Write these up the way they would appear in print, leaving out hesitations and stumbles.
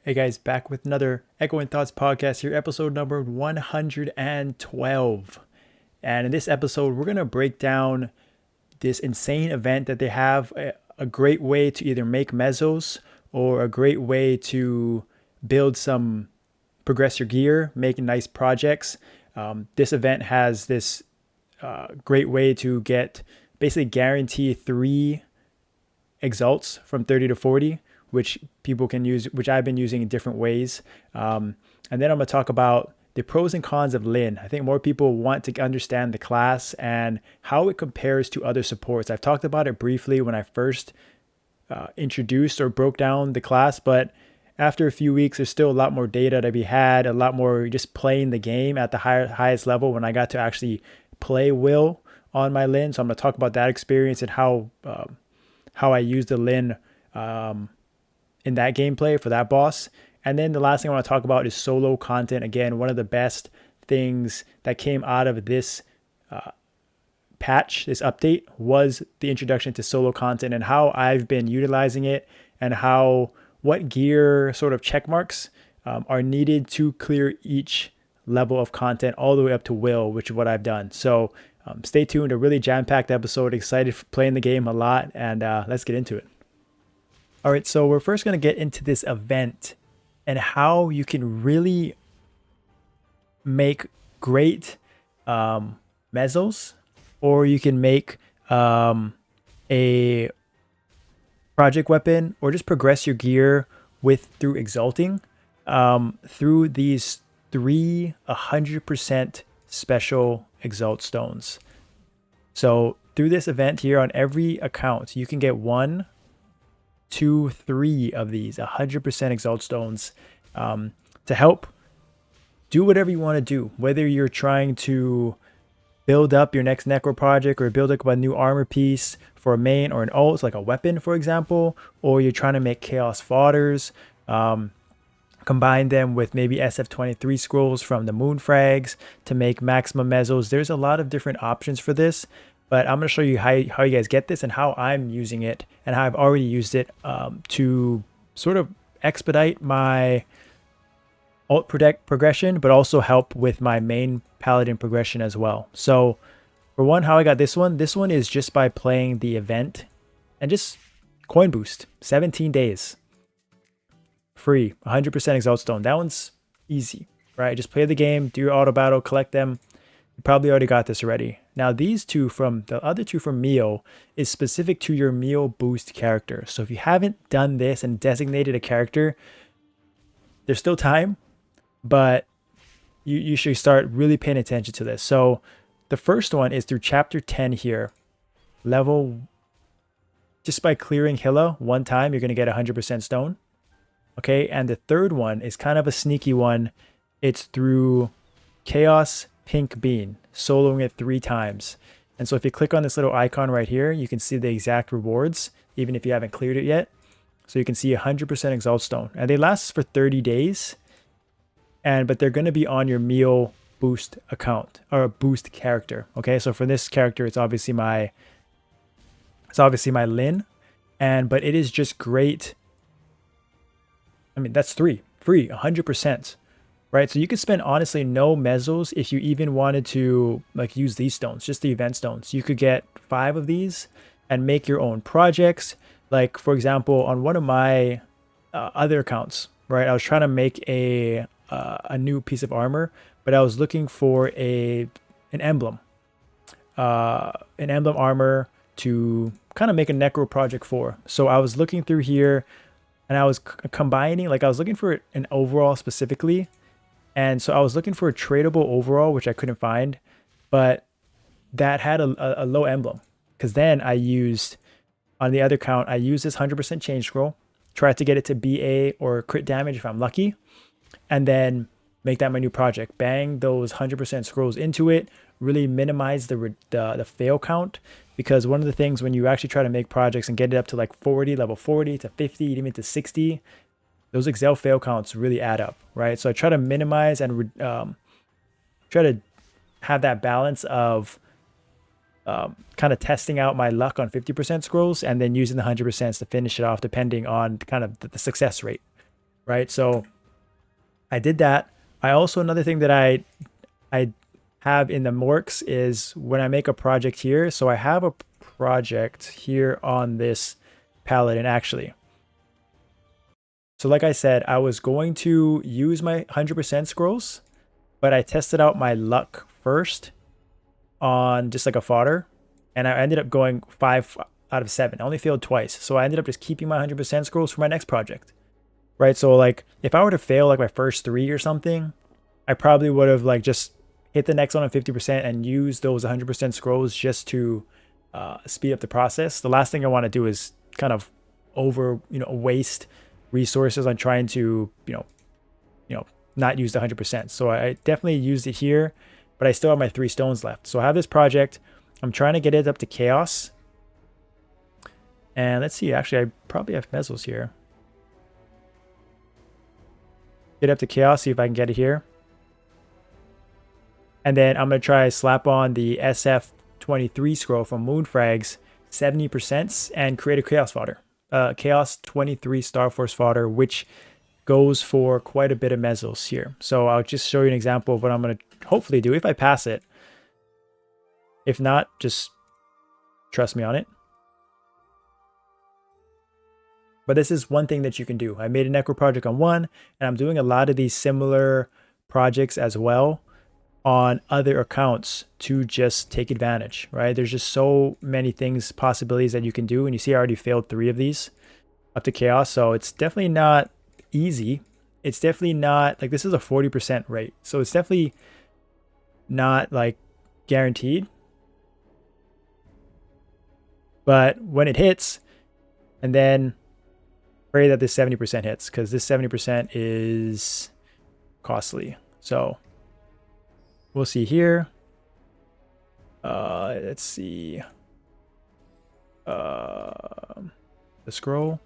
Hey guys, back with another Echoing Thoughts podcast here, episode number 112. And in this episode, we're going to break down this insane event that they have, a great way to either make mesos or a great way to build some, progress your gear, make nice projects. This event has this great way to get basically guarantee 3 exalts from 30 to 40, which people can use, which I've been using in different ways. And then I'm going to talk about the pros and cons of Lynn. I think more people want to understand the class and how it compares to other supports. I've talked about it briefly when I first introduced or broke down the class, but after a few weeks, there's still a lot more data to be had, a lot more just playing the game at the highest level when I got to actually play Will on my Lynn. So I'm going to talk about that experience and how I used the Lynn in that gameplay for that boss. And then the last thing I want to talk about is solo content. Again, one of the best things that came out of this patch, this update, was the introduction to solo content and how I've been utilizing it and what gear sort of check marks are needed to clear each level of content all the way up to Will, which is what I've done. So stay tuned. A really jam-packed episode. Excited for playing the game a lot, and let's get into it. All right, so we're first going to get into this event and how you can really make great mesos, or you can make a project weapon, or just progress your gear through exalting through these 100% special exalt stones. So through this event here, on every account, you can get 1, 2, 3 of these 100% exalt stones to help do whatever you want to do, whether you're trying to build up your next necro project or build up a new armor piece for a main or an ult, like a weapon, for example, or you're trying to make chaos fodders, combine them with maybe SF23 scrolls from the moon frags to make maximum mesos. There's a lot of different options for this, but I'm going to show you how you guys get this and how I'm using it and how I've already used it to sort of expedite my ult progression, but also help with my main paladin progression as well. So for one, how I got this one is just by playing the event and just coin boost, 17 days. Free, 100% exalt stone. That one's easy, right? Just play the game, do your auto battle, collect them. You probably already got this already. Now the other two from Mio is specific to your Mio boost character. So if you haven't done this and designated a character, there's still time, but you should start really paying attention to this. So the first one is through chapter 10 here. Just by clearing Hilla one time, you're going to get 100% stone. Okay, and the third one is kind of a sneaky one. It's through Chaos Pink Bean, soloing it 3 times. And so if you click on this little icon right here, you can see the exact rewards, even if you haven't cleared it yet. So you can see 100% Exalt Stone. And they last for 30 days. But they're going to be on your Mio boost account, or a boost character. Okay, so for this character, it's obviously my Lynn. But it is just great. I mean, that's free, 100%, right? So you could spend honestly no mesos if you even wanted to like use these stones, just the event stones. You could get 5 of these and make your own projects. Like for example, on one of my other accounts, right? I was trying to make a new piece of armor, but I was looking for an emblem armor to kind of make a necro project for. So I was looking through here. And I was combining, like I was looking for an overall specifically. And so I was looking for a tradable overall, which I couldn't find, but that had a low emblem. Because then I used, on the other account, I used this 100% change scroll, tried to get it to BA or crit damage if I'm lucky, and then make that my new project. Bang those 100% scrolls into it, really minimize the fail count. Because one of the things when you actually try to make projects and get it up to like 40, level 40 to 50, even to 60, those Excel fail counts really add up, right? So I try to minimize and try to have that balance of kind of testing out my luck on 50% scrolls and then using the 100% to finish it off depending on kind of the success rate. right? So I did that. I also, another thing that I have in the works is when I make a project here. So I have a project here on this paladin actually. So like I said, I was going to use my 100% scrolls, but I tested out my luck first on just like a fodder, and I ended up going 5 out of 7. I only failed twice. So I ended up just keeping my 100% scrolls for my next project, right? So like if I were to fail like my first 3 or something, I probably would have like just hit the next one on 50% and use those 100% scrolls just to speed up the process. The last thing I want to do is kind of waste resources on trying to not use the 100%. So I definitely used it here, but I still have my 3 stones left. So I have this project. I'm trying to get it up to chaos. And let's see, actually I probably have mezzos here. Get up to chaos, see if I can get it here. And then I'm going to try slap on the SF23 scroll from Moonfrags, 70%, and create a chaos fodder. Chaos 23 Star Force fodder, which goes for quite a bit of mezzos here. So I'll just show you an example of what I'm going to hopefully do if I pass it. If not, just trust me on it. But this is one thing that you can do. I made a Necro project on one, and I'm doing a lot of these similar projects as well on other accounts to just take advantage, right? There's just so many things, possibilities that you can do. And you see I already failed 3 of these up to chaos. So it's definitely not easy. It's definitely not like, this is a 40% rate. So it's definitely not like guaranteed. But when it hits, and then pray that this 70% hits, because this 70% is costly. So we'll see here. Let's see. The scroll.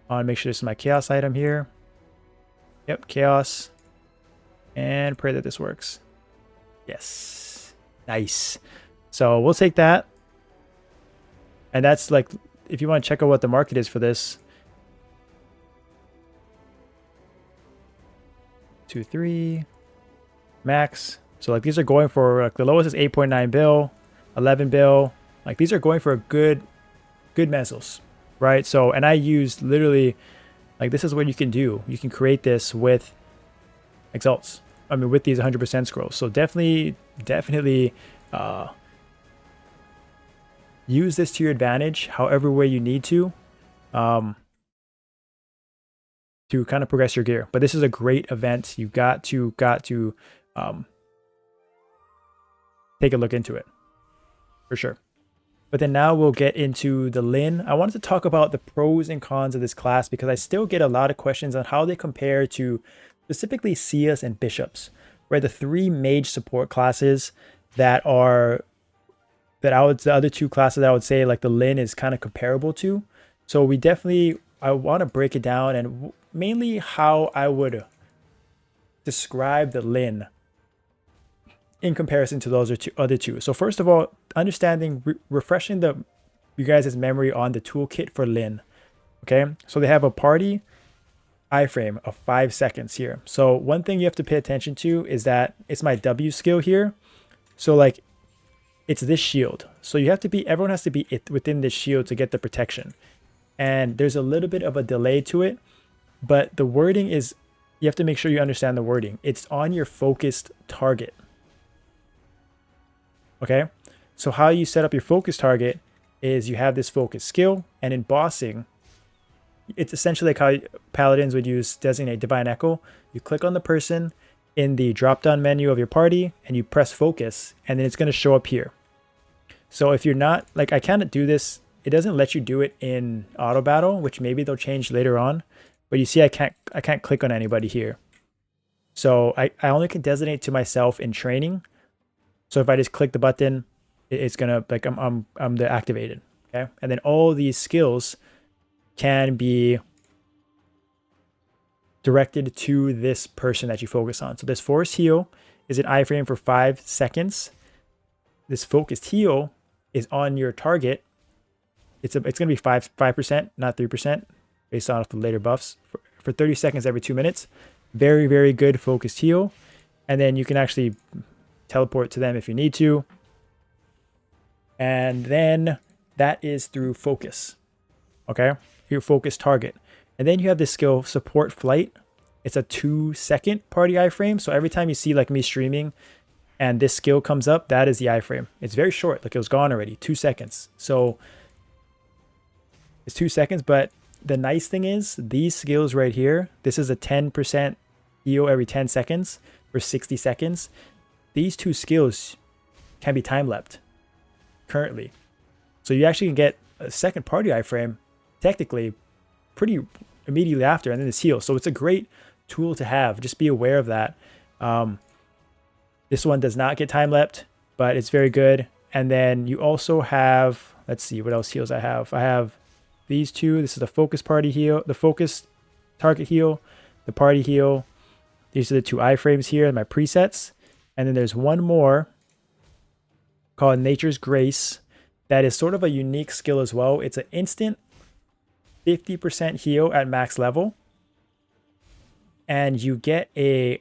I want to make sure this is my chaos item here. Yep, chaos. And pray that this works. Yes. Nice. So we'll take that. And that's like, if you want to check out what the market is for this. 2, 3 max. So like these are going for, like the lowest is 8.9 bill, 11 bill. Like these are going for a good mezzos, right? So, and I used literally, like this is what you can do. You can create this with Exalts. I mean, with these 100% scrolls. So definitely use this to your advantage, however way you need to kind of progress your gear. But this is a great event. You got to take a look into it for sure. But then now we'll get into the Lynn. I wanted to talk about the pros and cons of this class because I still get a lot of questions on how they compare to specifically Seers and Bishops, right? The 3 mage support classes that are the other 2 classes I would say like the Lynn is kind of comparable to. So I want to break it down and mainly how I would describe the Lynn in comparison to those other two. So first of all, understanding, refreshing you guys' memory on the toolkit for Lynn. Okay, so they have a party iframe of 5 seconds here. So one thing you have to pay attention to is that it's my W skill here. So like it's this shield. So everyone has to be within this shield to get the protection. And there's a little bit of a delay to it, but the wording is, you have to make sure you understand the wording. It's on your focused target. Okay, so how you set up your focus target is you have this focus skill, and in bossing, it's essentially like how paladins would use designate divine echo. You click on the person in the drop down menu of your party and you press focus, and then it's going to show up here. So if you're not, like, I can't do this, it doesn't let you do it in auto battle, which maybe they'll change later on, but you see I can't click on anybody here. So I only can designate to myself in training. So if I just click the button, it's gonna, like, I'm the activated. Okay, and then all these skills can be directed to this person that you focus on. So this force heal is an iframe for 5 seconds. This focused heal is on your target. It's gonna be 5%, not 3%. based on the later buffs for 30 seconds every 2 minutes. Very, very good focused heal. And then you can actually teleport to them if you need to. And then that is through focus. Okay, your focus target. And then you have this skill, support flight. It's a 2-second party iframe. So every time you see like me streaming and this skill comes up, that is the iframe. It's very short, like it was gone already, 2 seconds. So it's 2 seconds, but the nice thing is these skills right here, this is a 10% heal every 10 seconds for 60 seconds. These two skills can be time-leapt currently. So you actually can get a second party iframe technically pretty immediately after, and then this heal. So it's a great tool to have. Just be aware of that. This one does not get time leapt, but it's very good. And then you also have, let's see what else heals I have. I have these two. This is the focus party heal, the focus target heal, the party heal. These are the two iframes here in my presets. And then there's one more called Nature's Grace. That is sort of a unique skill as well. It's an instant 50% heal at max level. And you get a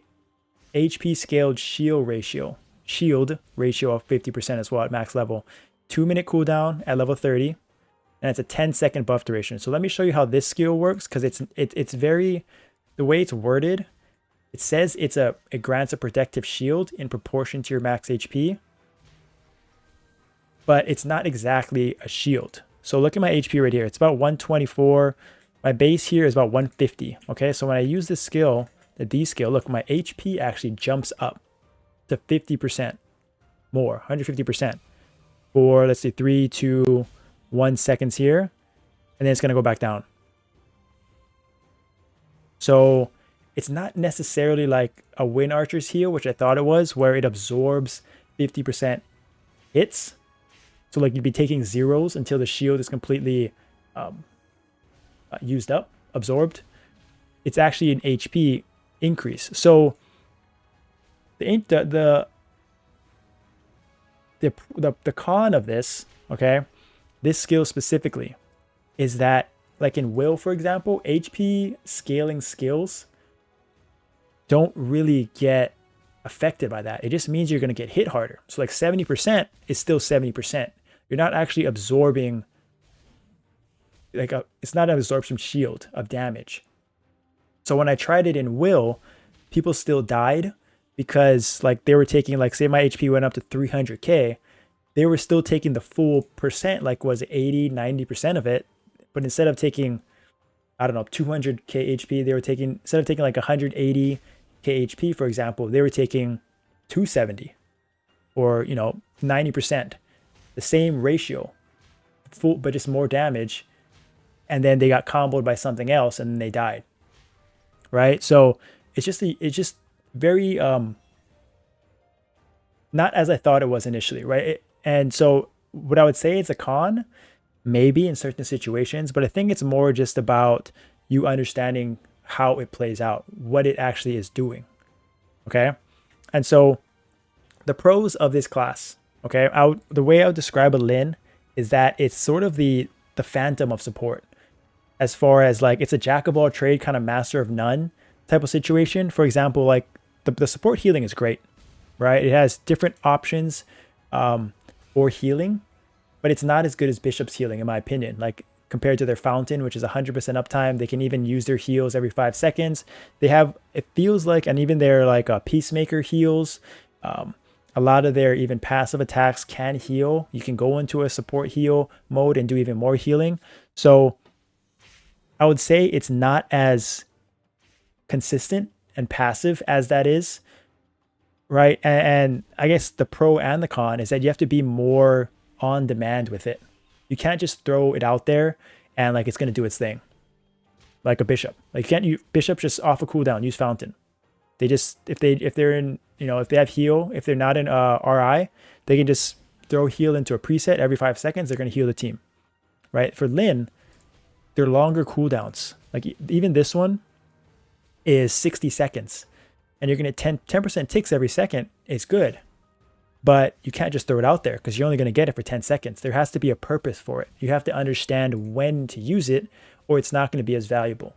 HP scaled shield ratio of 50% as well at max level. 2-minute cooldown at level 30. And it's a 10-second buff duration. So let me show you how this skill works, because it's very, the way it's worded, it says it grants a protective shield in proportion to your max HP. But it's not exactly a shield. So look at my HP right here. It's about 124. My base here is about 150. Okay, so when I use this skill, the D skill, look, my HP actually jumps up to 50% more, 150% for, let's see, 3, 2, 1 seconds here. And then it's going to go back down. So it's not necessarily like a Wind Archer's heal, which I thought it was, where it absorbs 50% hits. So like you'd be taking zeros until the shield is completely used up, absorbed. It's actually an HP increase. So the con of this, okay, this skill specifically, is that like in Will, for example, HP scaling skills don't really get affected by that. It just means you're going to get hit harder. So like 70% is still 70%. You're not actually absorbing, like it's not an absorption shield of damage. So when I tried it in Will, people still died because like they were taking, like say my HP went up to 300k, they were still taking the full percent, like was 80, 90% of it. But instead of taking, I don't know, 200k HP, they were taking, instead of taking like 180k HP, for example, they were taking 270 or, 90%. The same ratio, full, but just more damage. And then they got comboed by something else and then they died. Right? So it's just very, not as I thought it was initially, right? And so what I would say it's a con, maybe in certain situations, but I think it's more just about you understanding how it plays out, what it actually is doing. Okay? And so the pros of this class, okay, the way I would describe a Lynn is that it's sort of the phantom of support, as far as like it's a jack of all trade, kind of master of none type of situation. For example, like the support healing is great, right? It has different options for healing, but it's not as good as Bishop's healing in my opinion. Like compared to their fountain, which is 100% uptime, they can even use their heals every 5 seconds. They have, it feels like, and even their like Peacemaker heals. A lot of their even passive attacks can heal. You can go into a support heal mode and do even more healing. So I would say it's not as consistent and passive as that is, right? And I guess the pro and the con is that you have to be more on demand with it. You can't just throw it out there and like it's going to do its thing. Like a Bishop. Like you can't Bishop just off a cooldown, use Fountain. They just, if they're in, if they have heal, if they're not in RI, they can just throw heal into a preset every 5 seconds. They're going to heal the team, right? For Lynn, they're longer cooldowns. Like even this one is 60 seconds, and you're going to 10% ticks every second is good, but you can't just throw it out there because you're only going to get it for 10 seconds. There has to be a purpose for it. You have to understand when to use it, or it's not going to be as valuable,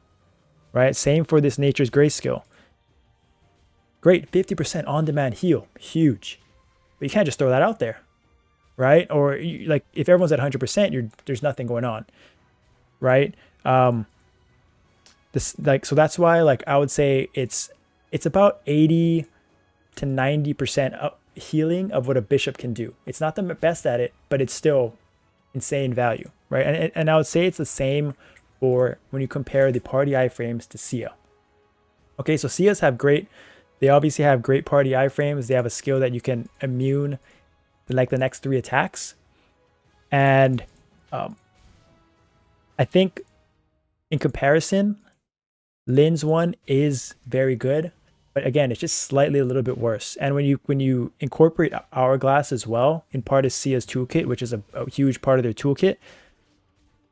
right? Same for this Nature's Grace skill. Great, 50% on-demand heal, huge. But you can't just throw that out there, right? Or like if everyone's at 100%, there's nothing going on, right? So that's why like I would say it's about 80 to 90% healing of what a bishop can do. It's not the best at it, but it's still insane value, right? And I would say it's the same for when you compare the party iframes to Sia. Okay, so Sias they obviously have great party iframes. They have a skill that you can immune like the next 3 attacks. And I think in comparison, Lynn's one is very good, but again, it's just slightly a little bit worse. And when you incorporate Hourglass as well in part of Sia's toolkit, which is a huge part of their toolkit,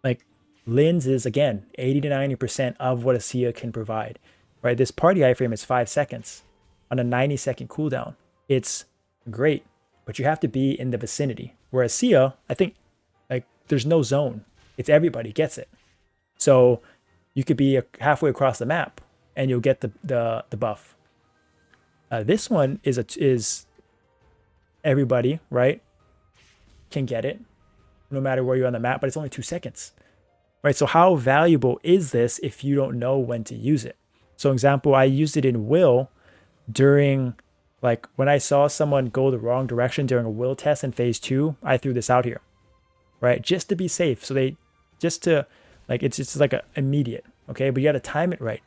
like Lynn's is again 80 to 90% of what a Sia can provide, right? This party iframe is 5 seconds on a 90-second cooldown. It's great, but you have to be in the vicinity. Whereas Sia, I think like there's no zone. It's everybody gets it. So you could be halfway across the map and you'll get the buff. This one is everybody, right? Can get it no matter where you're on the map, but it's only 2 seconds, right? So how valuable is this if you don't know when to use it? So example, I used it in Will during, like when I saw someone go the wrong direction during a Will test in phase 2, I threw this out here, right? Just to be safe. So it's just like a immediate, okay? But you got to time it right.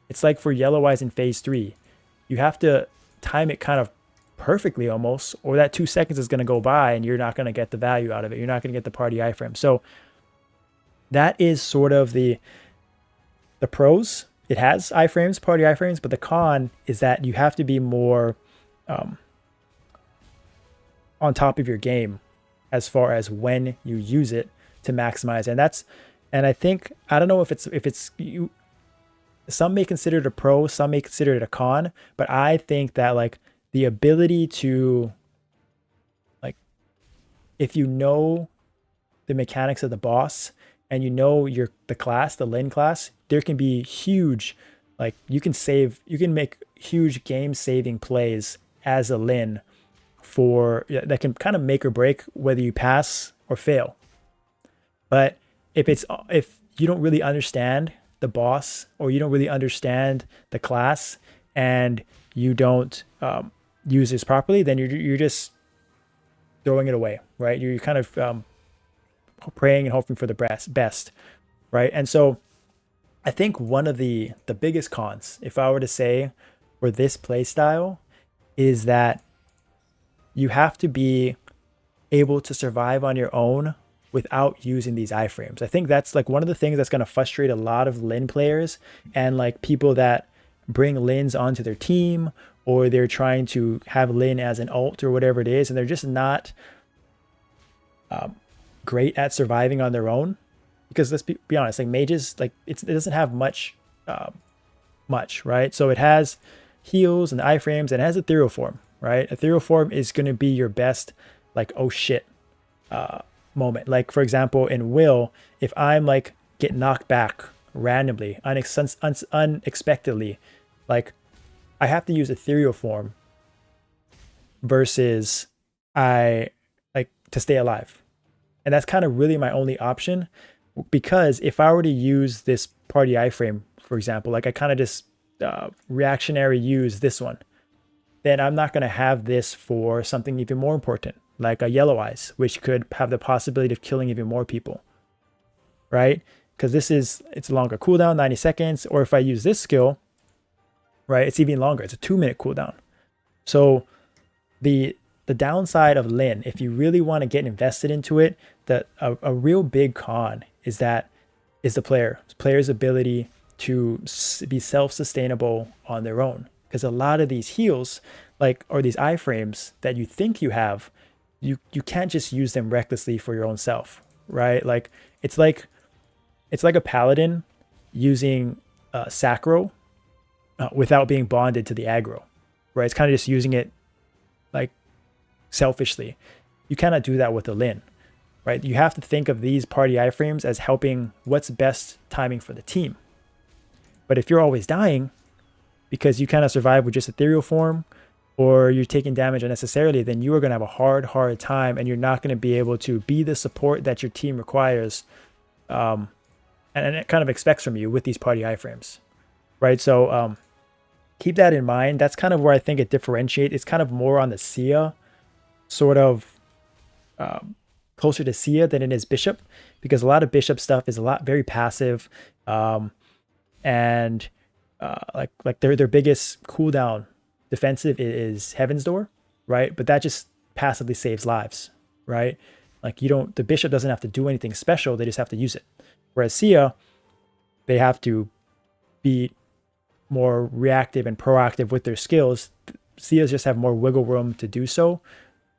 It's like for Yellow Eyes in phase 3. You have to time it kind of perfectly almost, or that 2 seconds is going to go by and you're not going to get the value out of it. You're not going to get the party iframe. So that is sort of the pros. It has iframes, party iframes, but the con is that you have to be more on top of your game as far as when you use it to maximize. And I think, I don't know if it's you, some may consider it a pro, some may consider it a con, but I think that like the ability to, like, if you know the mechanics of the boss and you know the Lynn class, there can be huge, like you can make huge game saving plays as a Lynn that can kind of make or break whether you pass or fail. But if you don't really understand the boss or you don't really understand the class and you don't use this properly, then you're just throwing it away, right? You're kind of praying and hoping for the best, right? And so I think one of the biggest cons, if I were to say, for this play style, is that you have to be able to survive on your own without using these iframes. I think that's like one of the things that's going to frustrate a lot of Lynn players and like people that bring Lynn's onto their team, or they're trying to have Lynn as an ult or whatever it is, and they're just not great at surviving on their own. Because let's be honest, like mages, like it doesn't have much, right? So it has heals and iframes, and it has ethereal form, right? Ethereal form is going to be your best, like, oh shit moment. Like for example, in Will, if I'm like get knocked back randomly, unexpectedly, like I have to use ethereal form versus I like to stay alive. And that's kind of really my only option, because if I were to use this party iframe, for example, like I kind of just reactionary use this one, then I'm not going to have this for something even more important, like a Yellow Eyes, which could have the possibility of killing even more people, right? Because it's a longer cooldown, 90 seconds, or if I use this skill, right, it's even longer. It's a 2-minute cooldown. So the downside of Lynn, if you really want to get invested into it, that a real big con is the player's ability to be self-sustainable on their own. Because a lot of these heals, like, or these iframes that you think you have, you can't just use them recklessly for your own self, right? Like it's like a paladin using sacro without being bonded to the aggro, right? It's kind of just using it like selfishly. You cannot do that with a Lynn, right? You have to think of these party iframes as helping what's best timing for the team. But if you're always dying because you kind of survive with just ethereal form, or you're taking damage unnecessarily, then you are going to have a hard time, and you're not going to be able to be the support that your team requires, and it kind of expects from you with these party iframes, right? So keep that in mind. That's kind of where I think it differentiates. It's kind of more on the Sia, sort of closer to Sia than it is Bishop, because a lot of Bishop stuff is very passive, and like their biggest cooldown defensive is Heaven's Door, right? But that just passively saves lives, right? Like the Bishop doesn't have to do anything special, they just have to use it. Whereas Sia, they have to be more reactive and proactive with their skills. Sias just have more wiggle room to do so,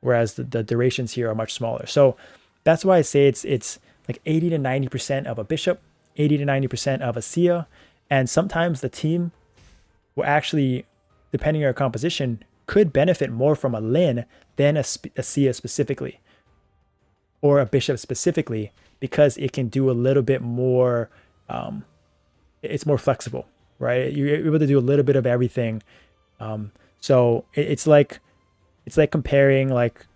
whereas the durations here are much smaller. So that's why I say it's like 80 to 90% of a Bishop, 80 to 90% of a Sia, and sometimes the team will actually, depending on your composition, could benefit more from a Lynn than a Sia specifically, or a Bishop specifically, because it can do a little bit more, it's more flexible, right? You're able to do a little bit of everything. So it's like comparing, like,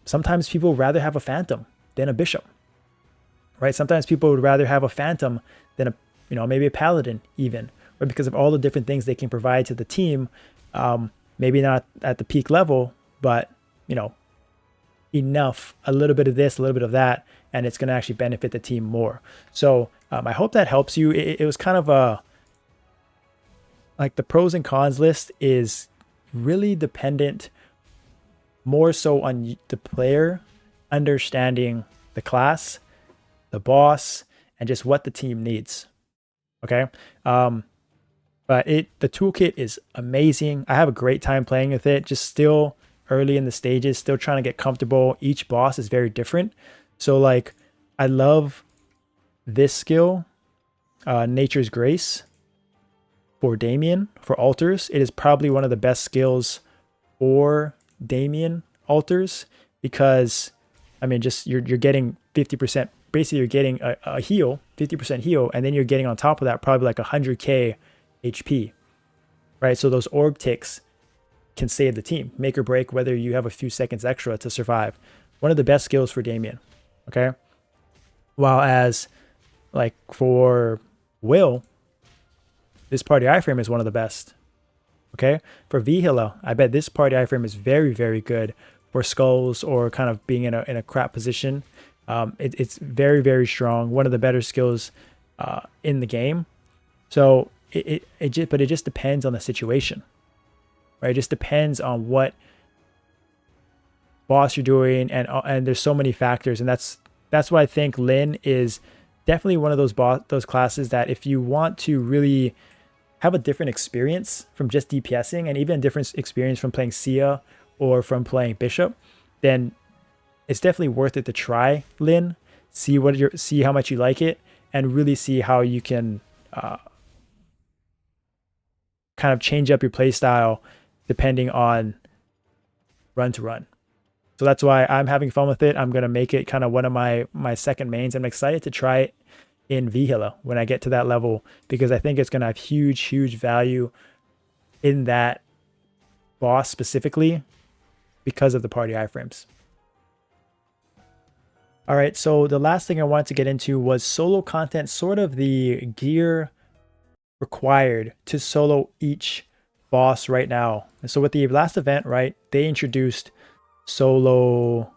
sometimes people would rather have a Phantom than a Bishop, right? Sometimes people would rather have a Phantom than maybe a Paladin even, right? Because of all the different things they can provide to the team. Maybe not at the peak level, but enough, a little bit of this, a little bit of that, and it's going to actually benefit the team more. So I hope that helps you. It was kind of like the pros and cons list is really dependent more so on the player understanding the class, the boss, and just what the team needs. Okay. But the toolkit is amazing. I have a great time playing with it. Just still early in the stages, still trying to get comfortable. Each boss is very different. So like, I love this skill, Nature's Grace, for Damien, for altars. It is probably one of the best skills for Damien altars, because just you're getting 50%. Basically, you're getting a heal, 50% heal, and then you're getting on top of that probably like 100k HP, right? So those orb ticks can save the team, make or break whether you have a few seconds extra to survive. One of the best skills for Damien, okay? While as like for Will, this party iframe is one of the best, okay? For Vihila, I bet this party iframe is very, very good for skulls or kind of being in a crap position. It's very, very strong. One of the better skills in the game. So it just depends on the situation, right? It just depends on what boss you're doing, and there's so many factors, and that's why I think Lynn is definitely one of those classes that if you want to really have a different experience from just DPSing, and even a different experience from playing Sia or from playing Bishop, then it's definitely worth it to try Lynn, see how much you like it, and really see how you can kind of change up your play style depending on run to run. So that's why I'm having fun with it. I'm going to make it kind of one of my second mains. I'm excited to try it in Vihila when I get to that level, because I think it's going to have huge value in that boss specifically because of the party iframes. All right, so the last thing I wanted to get into was solo content, sort of the gear required to solo each boss right now. And so with the last event, right, they introduced solo,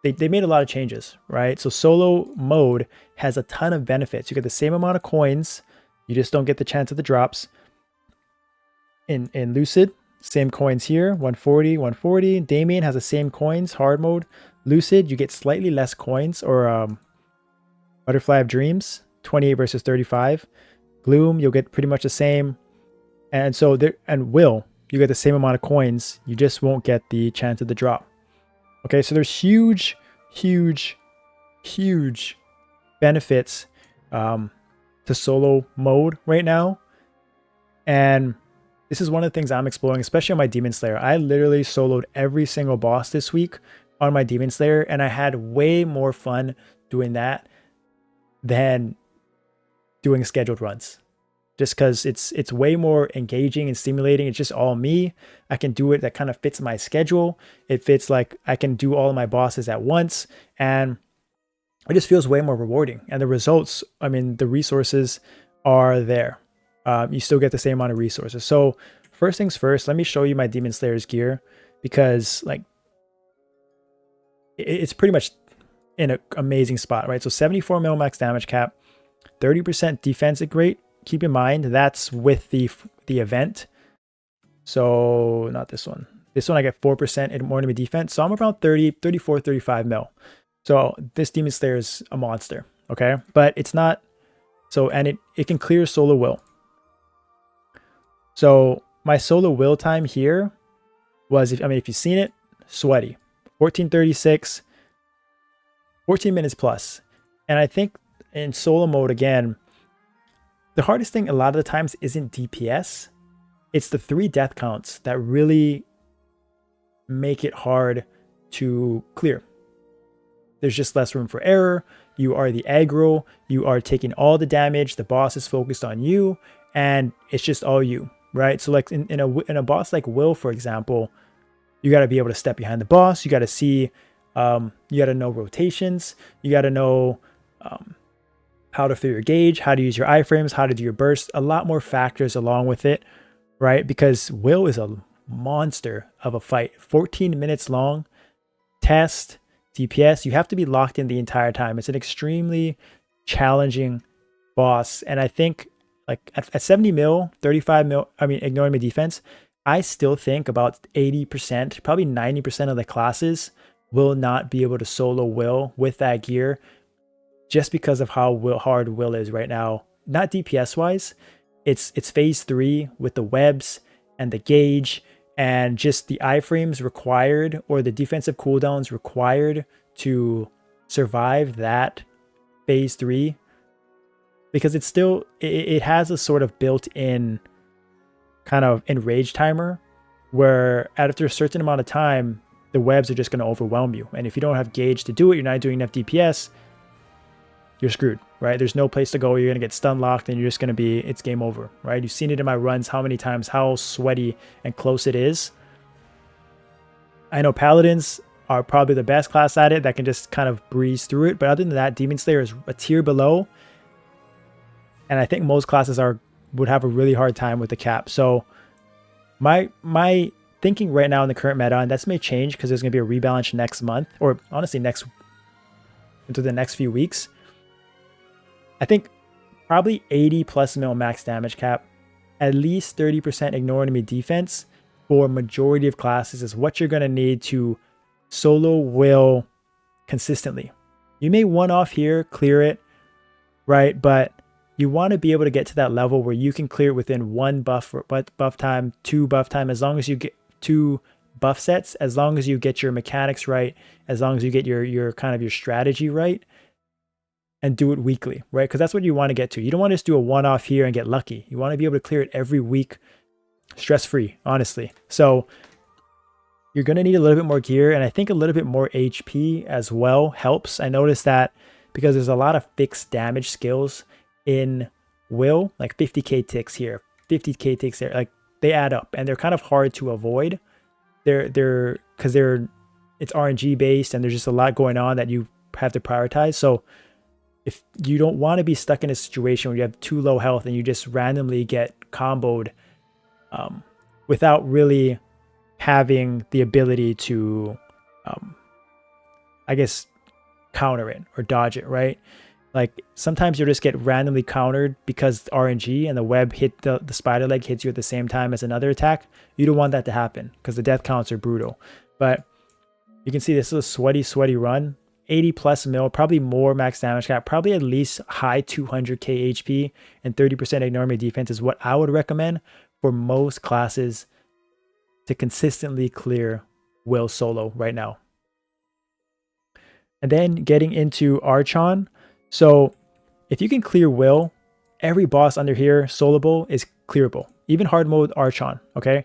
they made a lot of changes, right? So solo mode has a ton of benefits. You get the same amount of coins, you just don't get the chance of the drops. In Lucid, same coins here, 140, 140. Damien has the same coins, hard mode. Lucid, you get slightly less coins, or Butterfly of Dreams, 28 versus 35. Gloom, you'll get pretty much the same. And so there, and Will, you get the same amount of coins, you just won't get the chance of the drop. Okay, so there's huge benefits to solo mode right now. And this is one of the things I'm exploring, especially on my Demon Slayer. I literally soloed every single boss this week on my Demon Slayer, and I had way more fun doing that than doing scheduled runs. Just because it's way more engaging and stimulating. It's just all me. I can do it. That kind of fits my schedule. It fits like I can do all of my bosses at once, and it just feels way more rewarding. And the results, I mean, the resources are there. You still get the same amount of resources. So first things first, let me show you my Demon Slayer's gear, because like it's pretty much in an amazing spot, right? So 74 mil max damage cap, 30% defense rate. Keep in mind that's with the event. So not this one. This one I get 4% more enemy defense. So I'm around 30, 34, 35 mil. So this Demon Slayer is a monster, okay? But it's not, so, and it can clear solo will. So my solo will time here was, if you've seen it, sweaty. 1436, 14 minutes plus. And I think in solo mode, again, the hardest thing a lot of the times isn't DPS. It's the 3 death counts that really make it hard to clear. There's just less room for error. You are the aggro. You are taking all the damage. The boss is focused on you, and it's just all you, right? So like in a boss like Will, for example, you got to be able to step behind the boss. You got to see, you got to know rotations. You got to know how to fill your gauge, how to use your iframes, how to do your burst. A lot more factors along with it, right? Because Will is a monster of a fight. 14 minutes long. Test, DPS, you have to be locked in the entire time. It's an extremely challenging boss. And I think like at 70 mil, 35 mil, ignoring my defense, I still think about 80%, probably 90% of the classes will not be able to solo Will with that gear, just because of how hard Will is right now. Not DPS wise, it's phase 3 with the webs and the gauge and just the iframes required, or the defensive cooldowns required to survive that phase 3, because it's still, it has a sort of built-in kind of enrage timer where after a certain amount of time, the webs are just going to overwhelm you. And if you don't have gauge to do it, you're not doing enough DPS, you're screwed, right? There's no place to go. You're going to get stun locked and you're just going to be, it's game over, right? You've seen it in my runs, how many times, how sweaty and close it is. I know Paladins are probably the best class at it that can just kind of breeze through it. But other than that, Demon Slayer is a tier below. And I think most classes would have a really hard time with the cap. So my thinking right now in the current meta, and this may change because there's going to be a rebalance next month, or honestly into the next few weeks. I think probably 80 plus mil max damage cap, at least 30% ignore enemy defense for majority of classes is what you're going to need to solo Will consistently. You may one-off here, clear it, right? But you want to be able to get to that level where you can clear it within 1 buff time, 2 buff time, as long as you get 2 buff sets, as long as you get your mechanics right, as long as you get your kind of your strategy right, and do it weekly, right? Because that's what you want to get to. You don't want to just do a one-off here and get lucky. You want to be able to clear it every week, stress-free, honestly. So you're going to need a little bit more gear, and I think a little bit more HP as well helps. I noticed that because there's a lot of fixed damage skills in Will, like 50k ticks here, 50k ticks there, like they add up, and they're kind of hard to avoid. It's RNG based, and there's just a lot going on that you have to prioritize. So if you don't want to be stuck in a situation where you have too low health and you just randomly get comboed without really having the ability to, I guess, counter it or dodge it, right? Like sometimes you'll just get randomly countered because RNG and the web hit the spider leg hits you at the same time as another attack. You don't want that to happen because the death counts are brutal. But you can see this is a sweaty run. 80 plus mil, probably more max damage cap, probably at least high 200k HP and 30% ignore me defense is what I would recommend for most classes to consistently clear Will solo right now. And then getting into Archon. So if you can clear Will, every boss under here, soloable, is clearable. Even hard mode Archon, okay?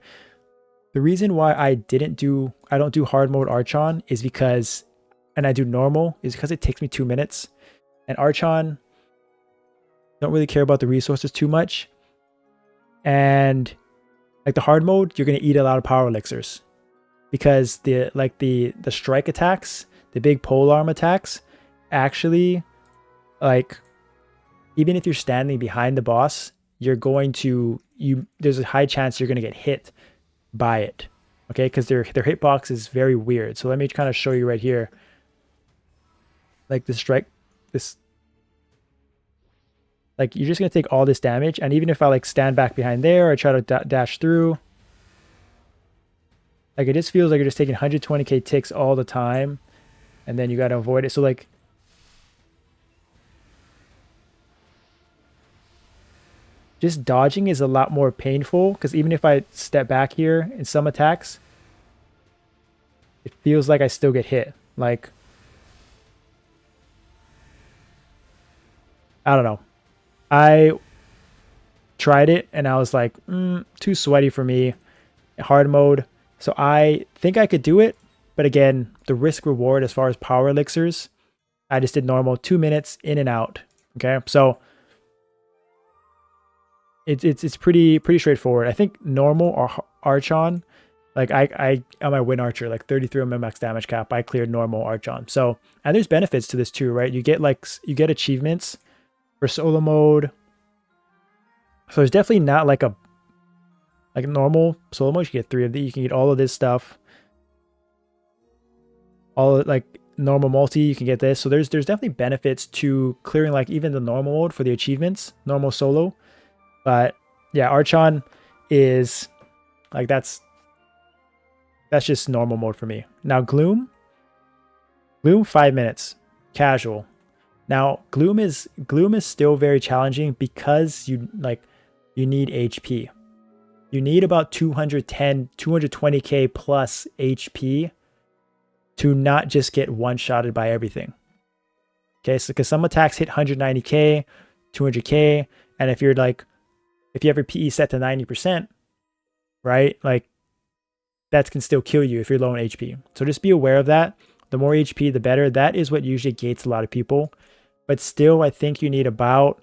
The reason why I don't do hard mode Archon is because, and I do normal, is because it takes me 2 minutes. And Archon, don't really care about the resources too much. And like the hard mode, you're gonna eat a lot of power elixirs. Because the strike attacks, the big polearm attacks, actually, like, even if you're standing behind the boss, there's a high chance you're gonna get hit by it. Okay, because their hitbox is very weird. So let me kind of show you right here. Like like you're just gonna take all this damage, and even if I like stand back behind there or try to dash through, like it just feels like you're just taking 120k ticks all the time, and then you gotta avoid it. So like, just dodging is a lot more painful, because even if I step back here in some attacks, it feels like I still get hit. Like, I don't know. I tried it and I was like, too sweaty for me. Hard mode. So I think I could do it. But again, the risk reward as far as power elixirs, I just did normal, 2 minutes in and out. Okay. So it's pretty straightforward. I think normal or Archon, like I on my win archer, like 33 on my max damage cap, I cleared normal Archon. So, and there's benefits to this too, right? You get achievements for solo mode. So there's definitely not like a normal solo mode. You can get 3 of these. You can get all of this stuff. All like normal multi, you can get this. So there's definitely benefits to clearing like even the normal mode for the achievements, normal solo. But yeah, Archon is like that's just normal mode for me. Now Gloom 5 minutes, casual. Now Gloom is still very challenging because you need HP. You need about 220k plus HP to not just get one-shotted by everything. Okay, so because some attacks hit 190k, 200k, and if you have your PE set to 90%, right? Like that can still kill you if you're low on HP. So just be aware of that. The more HP, the better. That is what usually gates a lot of people. But still, I think you need about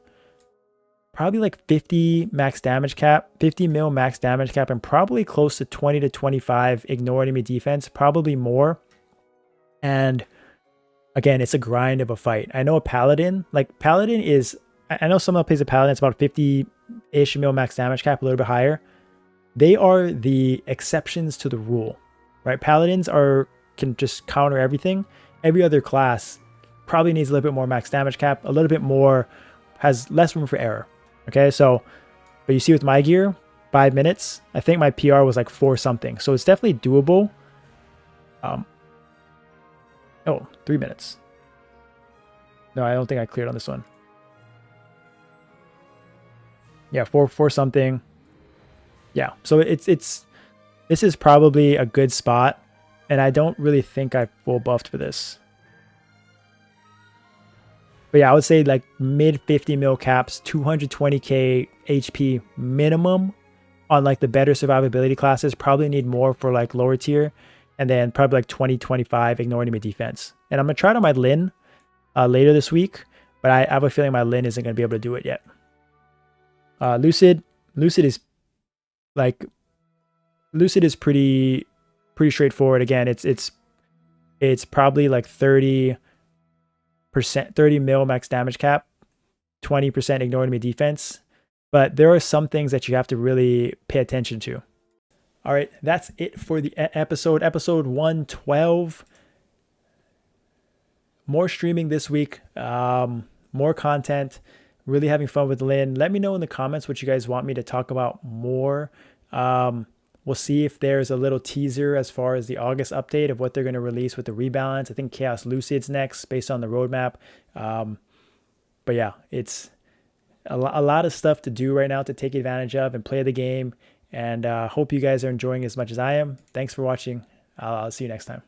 probably like 50 max damage cap, 50 mil max damage cap, and probably close to 20 to 25 ignore enemy defense, probably more. And again, it's a grind of a fight. I know a paladin, I know someone that plays a paladin, it's about 50-ish mil max damage cap, a little bit higher. They are the exceptions to the rule, right? Paladins can just counter everything. Every other class probably needs a little bit more max damage cap, a little bit more, has less room for error. Okay, so, but you see with my gear, 5 minutes, I think my PR was like 4 something. So it's definitely doable. 3 minutes. No, I don't think I cleared on this one. Yeah, 4 something. Yeah, so this is probably a good spot, and I don't really think I full buffed for this. But yeah, I would say like mid 50 mil caps, 220k HP minimum on like the better survivability classes. Probably need more for like lower tier, and then probably like 20-25 ignore enemy defense. And I'm gonna try it on my Lynn later this week, but I have a feeling my Lynn isn't gonna be able to do it yet. Lucid is pretty straightforward. Again, it's probably like 30 mil max damage cap, 20% ignore enemy defense. But there are some things that you have to really pay attention to. All right, that's it for the episode 112. More streaming this week, more content, really having fun with Lynn. Let me know in the comments what you guys want me to talk about more. We'll see if there's a little teaser as far as the August update of what they're going to release with the rebalance. I think Chaos Lucid's next based on the roadmap. But yeah, it's a lot of stuff to do right now to take advantage of and play the game. And hope you guys are enjoying as much as I am. Thanks for watching. I'll see you next time.